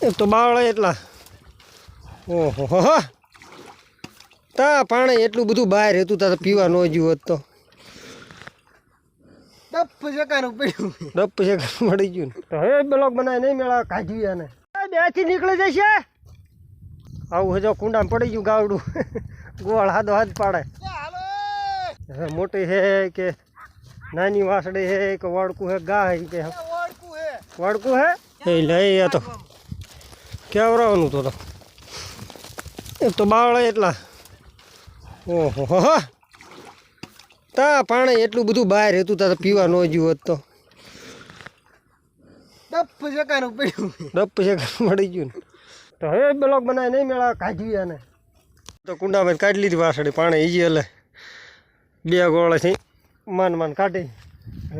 એ તો બાવળા એટલા ઓહો હો તા પાણી એટલું બધું બહાર હતું તા પીવા ન જ્યું હોત તો ડપ જકાનું પડ્યું ડપ છે મળી ગયું ને તો હવે બ્લોક બનાવી નહીં મેળા કાઢવી આને બેથી નીકળી જશે આવું હજો કુંડામાં પડી ગયું ગાવડું ગોળ હાથો હાથ પાડે હવે મોટી હે કે નાની વાસળી હે કે વાડકું હે ગા હે કે વાડકું હે એ લઈ આ તો કેવરાવાનું તો એ તો બાવળા એટલા ઓહો હો તા પાણી એટલું બધું બહાર હતું તા પીવા ન જ્યું હોત તો ડપ જકાનું પડ્યું ડપ છે મળી ગયું ને તો હવે બ્લોક બનાવી નહીં મેળા કાઢવી આને તો કુંડામાં કાઢી લીધી વાસળી પાણી ઈજી એટલે બે ગોળેથી માન કાઢી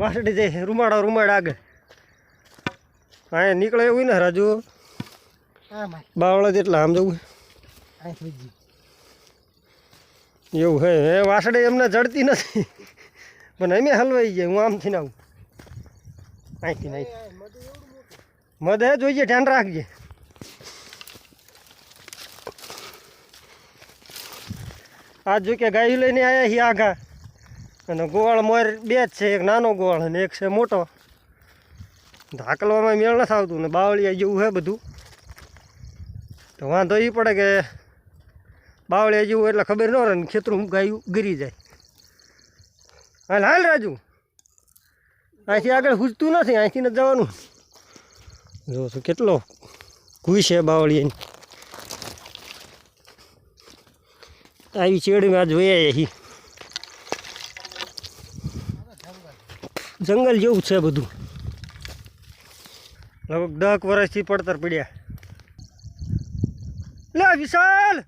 વાસળી જાય રૂમાડ આગળ અહીંયા નીકળે એવું ને રાજુ બાવળા જેટલા આમ જવું એવું હે એ વાસળી એમને જડતી નથી પણ અમે હલવાઈ જાય હું આમથી આવું અહીંથી નહીં મધ હે જોઈએ ધ્યાન રાખજે આજ જો કે ગાયું લઈને આવ્યા છીએ આઘા અને ગોવાળ મોર બે જ છે એક નાનો ગોવાળ અને એક છે મોટો ધાકલવામાં મેળ નથી આવતું ને બાવળિયા જેવું છે બધું તો વાંધો એ પડે કે બાવળિયા જેવું એટલે ખબર ન રહે ને ખેતરું ગાયું ગરી જાય હાલ રાજુ અહીંથી આગળ ખૂજતું નથી અહીંથી નથી જવાનું જો તો કેટલો ઘૂઈ છે બાવળિયાની આવી ચેડીમાં જોઈએ અહીં જંગલ જેવું છે બધું લગભગ 10 વર્ષથી પડતર પડ્યા લે વિશાલ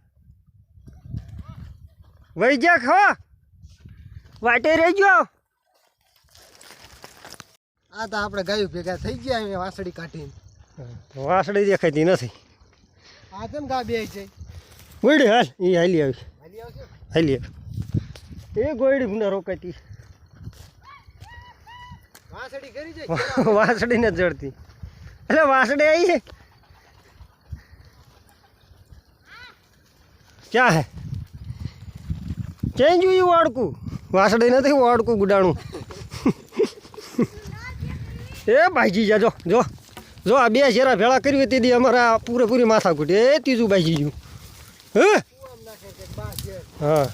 વહી જા ખા વાટે રહી ગયો આ તો આપણે ગાયું ભેગા થઈ ગયા અહીંયા વાસળી કાઢીને વાસળી દેખાતી નથી આ કેમ ગા બે છે ગોયડી હાલ એ હાલી આવી હાલી આવશે હાલી એ ગોયડી ભૂના રોકાતી વાસળી કરી જાય વાસળી ને જડતી એટલે વાસળી આવી છે ક્યાં હે ક્યાં જોયું વાડકું વાસળી નથી વાડકું ગુડાણું એ ભાઈજી જા જો જો જો આ બે શેરા ભેળા કરી હતી અમારા પૂરેપૂરી માથા કૂટી એ ત્રીજું ભાઈજી ગયું હા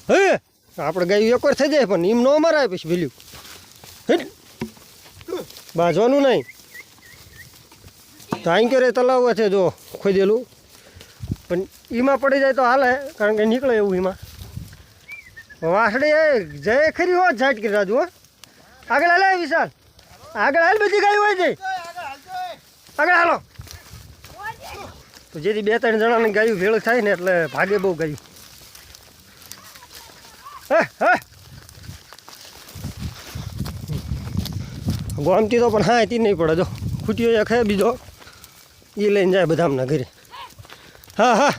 હે આપણે ગાયું એકવાર થઈ જાય પણ એમ ન મરાય પછી ભેલ્યું બાજવાનું નહીં તો અહીં કરે તલાવ છે જો ખોદેલું પણ એમાં પડી જાય તો હાલે કારણ કે નીકળે એવું એમાં વાસળી જય ખરી હોત ઝાટ કરી રાજુ હો આગળ હાલે વિશાલ આગળ હાલ બધી ગાયું હોય છે આગળ હાલો તો જેથી 2-3 જણાની ગાયું ભેળું થાય ને એટલે ભાગે બહુ ગાયું હે ગોમતી તો પણ હા તી નહીં પડે જો ખૂટ્યો એક હે બીજો એ લઈને જાય બધામના ઘરે હા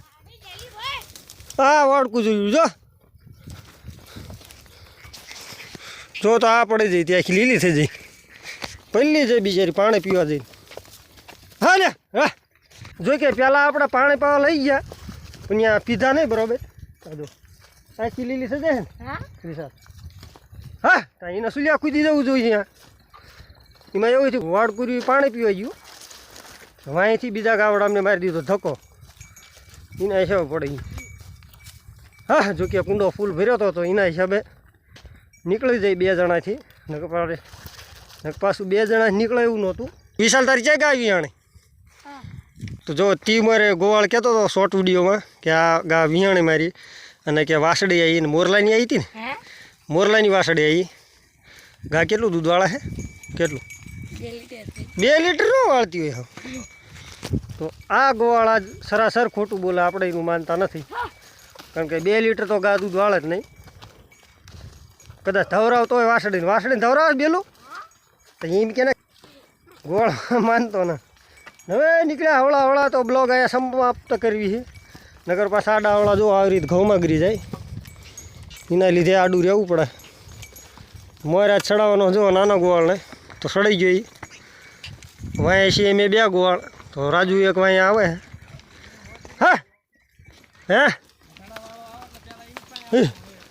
વાડકું જોયું જો તો આ પડી જાય ત્યાં આખી લીલી થઈ જાય પહેલી જાય બિચારી પાણી પીવા જઈને હા ને હા જોઈ કે પહેલાં આપણે પાણી પાવા લઈ ગયા પણ ત્યાં પીધા નહીં બરાબર જો આખી લીલી થઈ જાય ને વિશાલ હા ત્યાં એને સુલિયા કૂદી જવું જોઈએ ત્યાં એમાં એવું થયું વાડકુરી પાણી પીવા ગયું અહીંથી બીજા ગાવડામને મારી દીધો ધક્કો એના હિસાબે પડી હા જો કે કુંડો ફૂલ ભર્યો હતો તો એના હિસાબે નીકળી જાય 2 જણાથી પાછું 2 જણા નીકળે એવું નહોતું વિશાલ તારી ક્યાં ગાવી આણે તો જો તી મારે ગોવાળ કહેતો હતો શોર્ટ વિડીયોમાં કે આ ગા વિયાણી મારી અને કે વાસળી આવી ને મોરલાની આવી હતી ને મોરલાની વાસળી આવી ગા કેટલું દૂધવાળા છે કેટલું 2 લીટર ન વાળતી હોય તો આ ગોવાળા સરાસર ખોટું બોલે આપણે એનું માનતા નથી કારણ કે 2 લીટર તો ગા દૂધ વાળે જ નહીં કદાચ ધવરાવતો હોય વાસળીને ધવરાવે બેલું તો એમ કે ને ગોળ માનતો ને હવે નીકળ્યા હવળા તો બ્લોગ અહીંયા સમાપ્ત કરવી છે નગર પાછા આડા હવળા જો આવી રીતે ઘઉંમાં ગરી જાય એના લીધે આડું રહેવું પડે મોરા ચડાવવાનો જો નાનો ગોવાળને તો સડાઈ ગયો વાંય છીએ મેં 2 ગોવાળ તો રાજુ એક અહીંયા આવે હા હે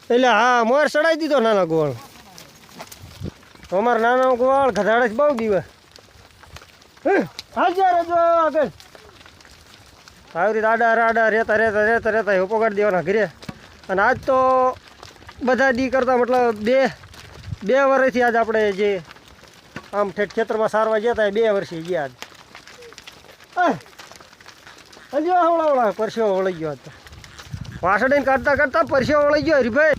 એટલે હા મોર ચડાવી દીધો નાના ગોળ અમારે નાનો ગોળ ઘટાડે બહુ દિવસ હાજર જો આગળ આવી રીતે આડા રહેતા એવું પગાડી દેવાના ઘરે અને આજ તો બધા દી કરતા મતલબ બે વર્ષથી આજ આપણે જે આમ ઠેઠ ખેતરમાં સારવા ગયા હતા 2 વર્ષે ગયા આજ હજી હવળા પરસ્યો વળી ગયો હતો વાસળીને કાઢતા પરસ્યો વળી ગયો હરીભાઈ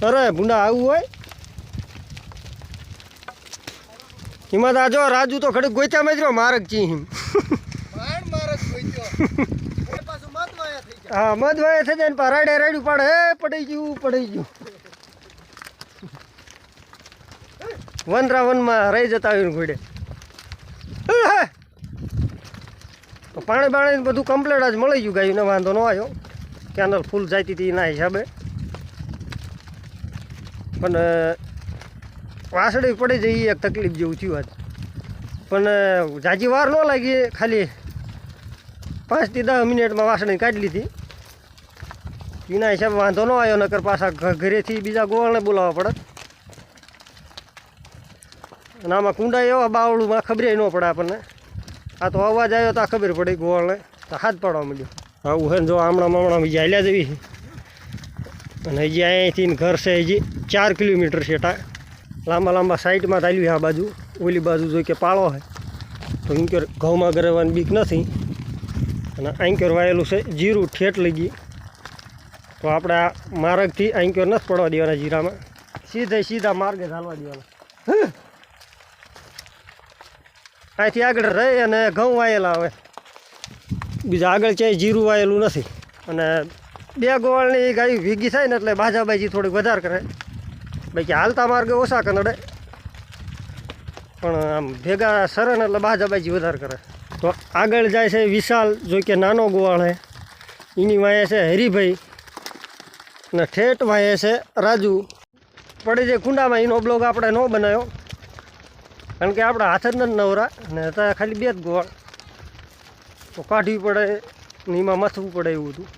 અરે ભૂંડા આવું હોય એમાં તો જો રાજુ તો ખડક ગોચ્યામાં જ રહ્યો મારક ચી હા મધવાયા થઈ જાય ને રાડે રાડ્યું પાડે હે પડી ગયું વનરાવનમાં રહી જતા હોય ઘોડે પાણી બાણી બધું કમ્પ્લેટ જ મળી ગયું ગાયું ને વાંધો ન આવ્યો કેનલ ફૂલ જતી હતી એના હિસાબે પણ વાસળી પડી જઈ એક તકલીફ જેવું થયું આજ પણ જાજી વાર ન લાગી ખાલી 5 થી 10 મિનિટમાં વાસળી કાઢી લીધી એના હિસાબે વાંધો ન આવ્યો નકર પાછા ઘરેથી બીજા ગોળને બોલાવવા પડે અને આમાં કુંડા એવા બાવળુંમાં ખબર ન પડે આપણને આ તો અવાજ આવ્યો તો આ ખબર પડી ગોળને તો હાથ પાડવા માંડ્યો આવું છે ને જો હમણાં બીજા હાલ્યા જવી અને હજી અહીંથી ઘર છે હજી 4 કિલોમીટર છે લાંબા સાઈડમાં ચાલ્યું આ બાજુ ઓલી બાજુ જોઈ કે પાળો છે તો એંકર ઘઉંમાં ગરવાની બીક નથી અને એંકર વાયેલું છે જીરું ઠેઠ લઈ ગઈ તો આપણે આ માર્ગથી એંકર નથી પડવા દેવાના જીરામાં સીધા માર્ગે ચાલવા દેવાના અહીંથી આગળ રહી અને ઘઉં વાયેલા આવે બીજા આગળ ક્યાંય જીરું વાયેલું નથી અને 2 ગોળની ગાય ભેગી થાય ને એટલે બાજાબાજી થોડીક વધારે કરે બાકી હાલતા માર્ગે ઓછા કનડે પણ આમ ભેગા સરે ને એટલે બાજાબાજી વધારે કરે તો આગળ જાય છે વિશાલ જો કે નાનો ગોવાળ છે એની વાંહે છે હરીભાઈ અને ઠેઠ વાંહે છે રાજુ પડી જાય કુંડામાં એનો બ્લોગ આપણે ન બનાવ્યો કારણ કે આપણે હાથ જ નથી નવરા ને ત્યાં ખાલી 2 જ ગોળ તો કાઢવી પડે ને એમાં મથવું પડે એવું હતું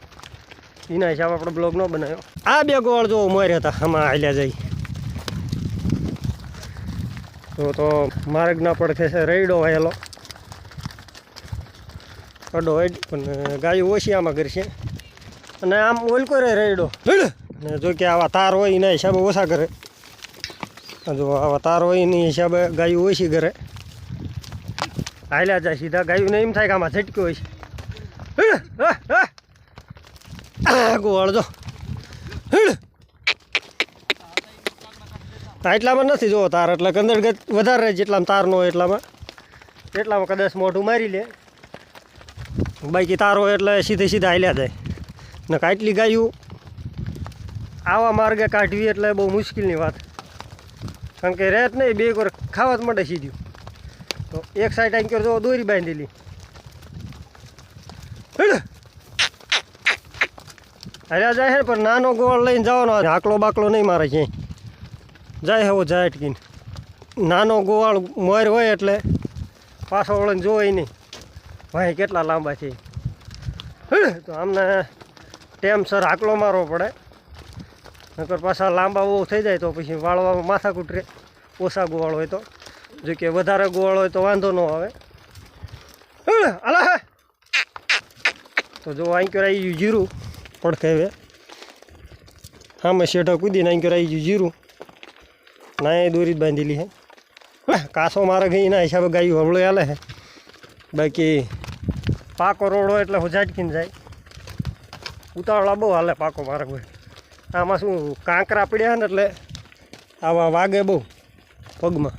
એના હિસાબે આપણે બ્લોગ ન બનાવ્યો આ 2 ગોળ જો મોર્યા હતા આમાં હાલ્યા જાય તો માર્ગના પડખે છે રૈડો વાયેલો અડો હેડ પણ ગાયો ઓછી આમાં કરશે અને આમ ઓલકો રહે રૈડો ને જો કે આવા તાર હોય એના હિસાબે ઓછા કરે જો આવા તાર હોય એની હિસાબે ગાયો ઓછી કરે હાલ્યા જાય સીધા ગાયોને એમ થાય કે આમાં ઝટક્યો હોય છે ગોળ જો એટલામાં નથી જો તાર એટલે કંદરગત વધારે રહે જેટલામાં તાર ન હોય એટલામાં કદાચ મોઢું મારી લે બાકી તાર હોય એટલે સીધા હાલ્યા જાય ને કાટલી ગાયું આવા માર્ગે કાઢવી એટલે બહુ મુશ્કેલની વાત કારણ કે રેત નહીં 2 વાર ખાવા જ મળે સીધું તો એક સાઈડ આંકર જો દોરી બાંધેલી હાલ્યા જાય છે પણ નાનો ગોળ લઈને જવાનો આકલો બાકલો નહીં મારે ક્યાંય જાય હવે જાય અટકીને નાનો ગોવાળ મોર હોય એટલે પાછો વળીને જોવાય નહીં ભાઈ કેટલા લાંબા છે તો આમને ટેમસર આકલો મારવો પડે નકર પાછા લાંબા બહુ થઈ જાય તો પછી વાળવામાં માથાકૂટ રહે ઓછા ગોવાળ હોય તો જો કે વધારે ગોવાળ હોય તો વાંધો ન આવે અલા તો જો આંકર આવી ગયું જીરું પડખે હવે આમે શેઠા કૂદીને આંકર આવી ગયું જીરું ના એ દોરી જ બાંધેલી છે કાસો મારે ગઈ એના હિસાબે ગાયું હવળો હાલે છે બાકી પાકો રોડ હોય એટલે હું ઝાટકીને જાય ઉતાવળા બહુ હાલે પાકો માર્ગ હોય આમાં શું કાંકરા પડ્યા ને એટલે આવા વાગે બહુ પગમાં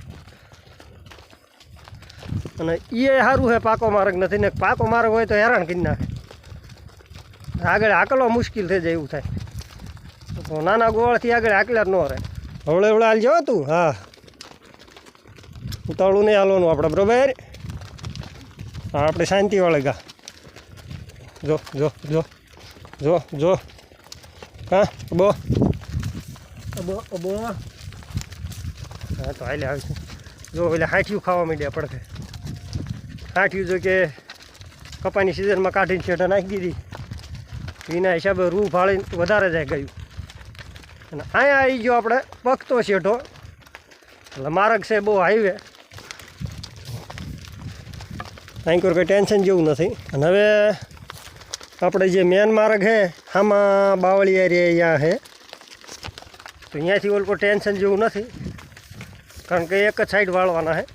અને એ સારું છે પાકો માર્ગ નથી ને પાકો માર્ગ હોય તો હેરાન કરી નાખે આગળ આકલો મુશ્કેલ થઈ જાય એવું થાય તો નાના ગોળથી આગળ આકલા જ ન રહે હવળે હાલ જાવ તું હા ઉતાવળું નહીં હાલવાનું આપણે બરાબર હા આપણે શાંતિવાળે ગા જો જો જો જો જો હા અબો અબો અબો હા તો હાલે આવશે જો એટલે હાઠિયું ખાવા માંડ્યા પડખે કાઢ્યું જો કે કપાની સિઝનમાં કાઢીને છેટા નાખી દીધી એના હિસાબે રૂ ફાળીને વધારે જાય ગયું. અને અહીંયા આવી ગયો આપણે પકતો શેઠો, એટલે માર્ગ છે બહુ હાઈવે, અહીં કોઈ ટેન્શન જેવું નથી. અને હવે આપણે જે મેન માર્ગ છે આમાં બાવળી એરિયા છે, તો અહીંયાથી ઓલ કોઈ ટેન્શન જેવું નથી, કારણ કે એક જ સાઈડ વાળવાના છે,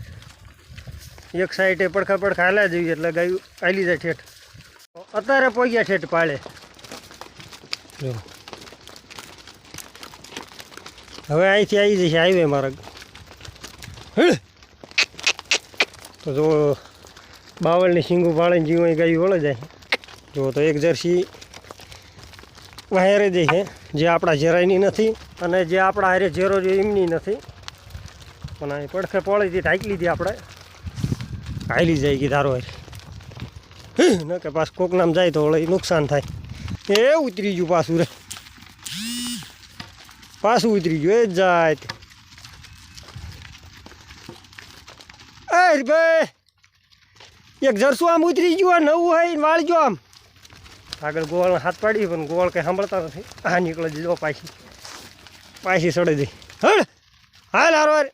એક સાઈડે પડખા પડખા હાલ્યા જોઈએ એટલે ગાયું હાલી જાય ઠેઠ. અત્યારે પહોંચ્યા ઠેઠ પાળે. જો હવે અહીંથી આવી જશે હાઈવે માર્ગ. તો જો બાવળની શીંગું પાળીને જીવો ગાયું વળે જાય. જો તો એક જર્સી વાહેરે જાય છે, જે આપણા જરાયની નથી અને જે આપણા હારે ઝેરો જો એમની નથી, પણ અહીં પડખે પડી હતી ઢાંકી લીધી આપણે, હાલી જાય કે ધારો હારી ન કે પાછું કોક નામ જાય તો વળી નુકસાન થાય. એ ઉતરી ગયું પાછું રે, પાછું ઉતરી ગયું એ જ જાય. અરે ભાઈ એક જરસું આમ ઉતરી ગયું, નવું હોય વાળજો આમ. આગળ ગોવાળ હાથ પાડી પણ ગોવાળ કંઈ સાંભળતા નથી. આ નીકળે જો પાછી સડે જઈ. હળ હાલ હારવાર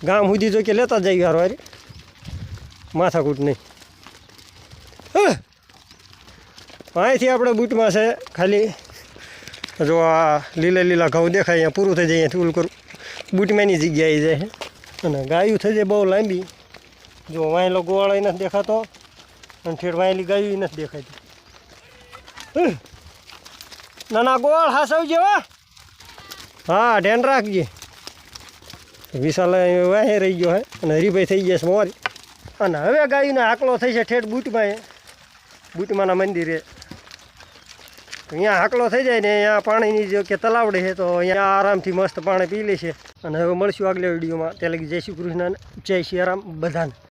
ગામ સુધી તો કે લેતા જઈએ હારવારી, માથાકૂટ નહીં. અહીંથી આપણે બૂટમાં છે ખાલી જો આ લીલા લીલા ઘઉં દેખાય અહીંયા પૂરું થઈ જાય, અહીંયાથી ઓલું કરું બૂટમાંની જગ્યાએ જાય છે. અને ગાયું થઈ જાય બહુ લાંબી. જો વાયેલો ગોવાળો નથી દેખાતો અને ઠેઠ વાયેલી ગાયું નથી દેખાતી. નાના ગોળ હાસવજે હો. હા ધ્યાન રાખજે. વિશાલ વાહે રહી ગયો હે અને હરીભાઈ થઈ ગયા છે મોરી. અને હવે ગાયુંને હાકલો થઈ છે ઠેઠ બૂટમાં, બૂટમાંના મંદિરે. અહીંયા હાકલો થઈ જાય ને અહીંયા પાણીની જો કે તલાવડી છે, તો અહીંયા આરામથી મસ્ત પાણી પી લે છે. અને હવે મળશું આગલા વિડીયોમાં. ત્યાં લગી જય શ્રી કૃષ્ણ, જય શ્રી રામ બધાને.